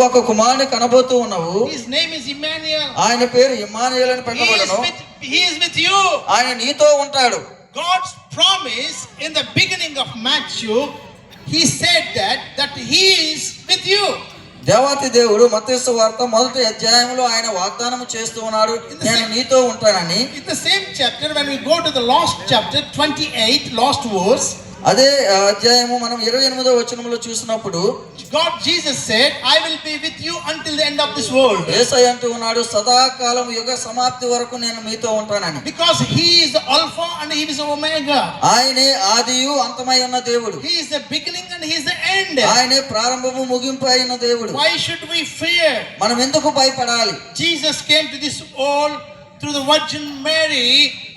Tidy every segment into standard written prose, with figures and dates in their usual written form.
ఒక కుమారుని కనబోతూ ఉన్నావు. His name is Emmanuel. ఆయన పేరు ఇమ్మానుయేల్ అని పెట్టబడును. He is with you. ఆయన నీతో ఉంటాడు. God's promise in the beginning of Matthew, he said that he is with you. దేవాతి దేవుడు మత్తయి సువార్త మొదటి అధ్యాయంలో ఆయన వాగ్దానం చేస్తూ ఉన్నాడు, నేను నీతో ఉంటానని. In the same chapter, when we go to the last chapter 28, last verse, అదే అధ్యాయము మనం 28వ వచనంలో చూసినప్పుడు God Jesus said, I will be with you until the end of this world. యేసయ్య అంటూ ఉన్నాడు, సదాకాలం యుగ సమాప్తి వరకు నేను మీతో ఉంటానని. Because he is the alpha and he is the omega. ఆయనే ఆదియు అంతమై ఉన్న దేవుడు. He is the beginning and he is the end. ఆయనే ప్రారంభము ముగింపు అయిన దేవుడు. Why should we fear? మనం ఎందుకు భయపడాలి? Jesus came to this world through the Virgin Mary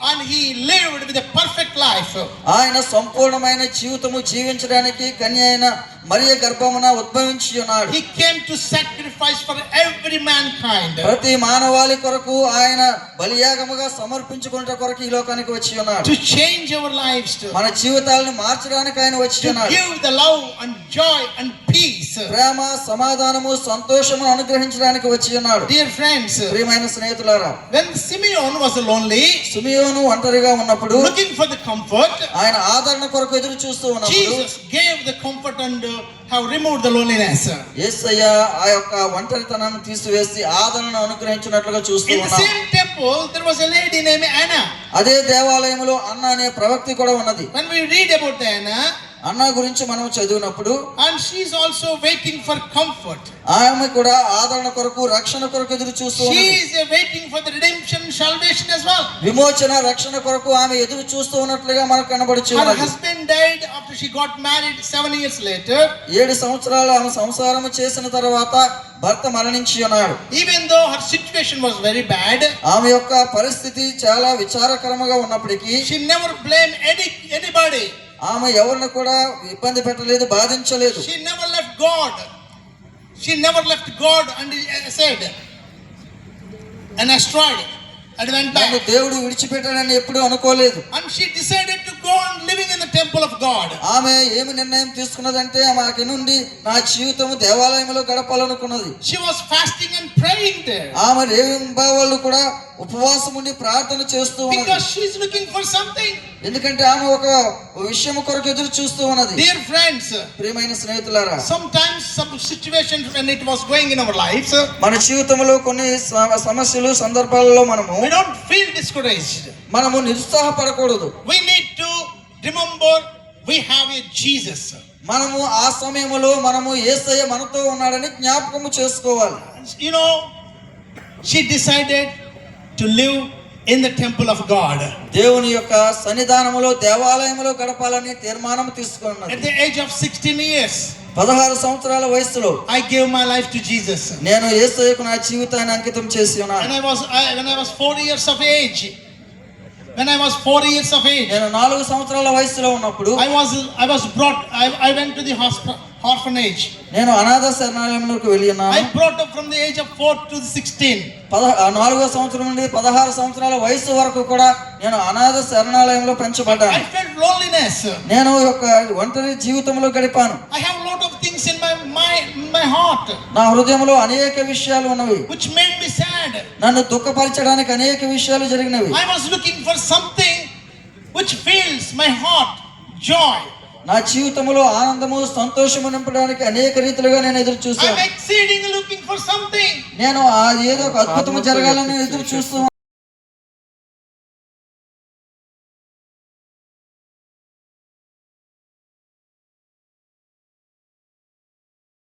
and he lived with a perfect life. ఆయన సంపూర్ణమైన జీవితము జీవించడానికి కన్య అయిన మరియ గర్భమున ఉద్భవించి ఉన్నాడు. He came to sacrifice for every mankind. ప్రతి మానవాళి కొరకు ఆయన బలియాగముగా సమర్పించుకునే కొరకు ఈ లోకానికి వచ్చి ఉన్నాడు. To change our lives, మన జీవితాలను మార్చడానికి ఆయన వచ్చి ఉన్నాడు. to give the love and joy and peace. ప్రేమ, సమాధానము, సంతోషము అనుగ్రహించడానికి వచ్చి ఉన్నాడు. Dear friends, ప్రియమైన స్నేహితులారా, when Simeon was lonely, Simeon ఒంటరిగా ఉన్నప్పుడు, looking for the comfort, ఆయన ఆదరణ కొరకు ఎదురు చూస్తూ ఉన్నప్పుడు, Jesus gave the comfort and have removed the loneliness. యేసయ్య ఆ యొక్క ఒంటరితనాన్ని తీసివేసి ఆదరణను అనుగ్రహించినట్లుగా చూస్తూ In the ఉన్నాం. same temple there was a lady named Anna. అదే దేవాలయంలో అన్న అనే ప్రవక్తి కూడా ఉన్నది. When we read about Anna, అన్న గురించి మనం చదివినప్పుడు, and she is also waiting for comfort. ఆమె కూడా ఆదరణ కొరకు, రక్షణ కొరకు ఎదురు చూస్తూ She ఉన్నది. is waiting for the redemption, salvation as well. విమోచన, రక్షణ కొరకు ఆమె ఎదురు చూస్తూ ఉన్నట్లుగా మనకు కనబడుచు Her ఉన్నది. husband died after she got married 7 years later. 7 సంవత్సరాలు ఆమె సంసారం చేసిన తర్వాత భర్త మరణించి ఉన్నాడు. Even though her situation was very bad, ఆమె యొక్క పరిస్థితి చాలా విచారకరంగా ఉన్నప్పటికీ she never blamed anybody. ఆమె ఎవరిని కూడా ఇబ్బంది పెట్టలేదు, బాధించలేదు. She never left God. She never left God and said an asteroid and went back. నన్ను దేవుడు విడిచిపెట్టాడని ఎప్పుడూ అనుకోలేదు. And she decided to go on living in the temple of God. ఆమె ఏమి నిర్ణయం తీసుకున్నదంటే ఆమె నుండి నా జీవితము దేవాలయంలో గడపాలనుకున్నది. She was fasting and praying there. ఆమె రేవింబావాళ్ళు కూడా ఉపవాసం ఉండి ప్రార్థన చేస్తూ ఉన్నది. Because she is looking for something. ఎందుకంటే ఆమె ఒక విషయం కొరకు ఎదురు చూస్తూ ఉన్నది. Dear friends, ప్రియమైన స్నేహితులారా, sometimes some situations when it was going in our lives, మన జీవితంలో కొన్ని సమస్యలు, సందర్భాలలో we don't feel discouraged. మనము నిరుత్సాహపడకూడదు. We need to remember we have a Jesus. మనము ఆ సమయంలో మనము యేసయ్య మనతో ఉన్నాడని జ్ఞాపకము చేసుకోవాలి. You know, she decided to live in the temple of God. దేవుని యొక్క సన్నిధానములో, దేవాలయములో గడపాలని తీర్మానం తీసుకున్నది. At the age of 16 years, 16 సంవత్సరాల వయసులో I gave my life to Jesus. నేను యేసయ్యకు నా జీవితాన్ని అంకితం చేసి ఉన్నాను. When I was 4 years of age, నేను 4 సంవత్సరాల వయసులో ఉన్నప్పుడు I went to the orphanage. నేను అనాథ శరణాలయంలోకి వెళ్ళి ఉన్నాను. I brought up from the age of 4 to 16. 4వ సంవత్సరం నుండి 16 సంవత్సరాల వయసు వరకు కూడా నేను అనాథ శరణాలయంలో పెంచబడ్డాను. I felt loneliness. నేను ఒక ఒంటరి జీవితంలో గడిపాను. I have a lot of things in my heart. నా హృదయంలో అనేక విషయాలు ఉన్నవి, which made me sad. నన్ను దుఃఖపరచడానికి అనేక విషయాలు జరిగినవి. I was looking for something which fills my heart joy. నా జీవితంలో ఆనందము, సంతోషము నింపడానికి అనేక రీతిలుగా నేను ఎదురు చూస్తాను. I'm exceedingly looking for something. నేను ఏదో ఒక అద్భుతము జరగాలని ఎదురు చూస్తూ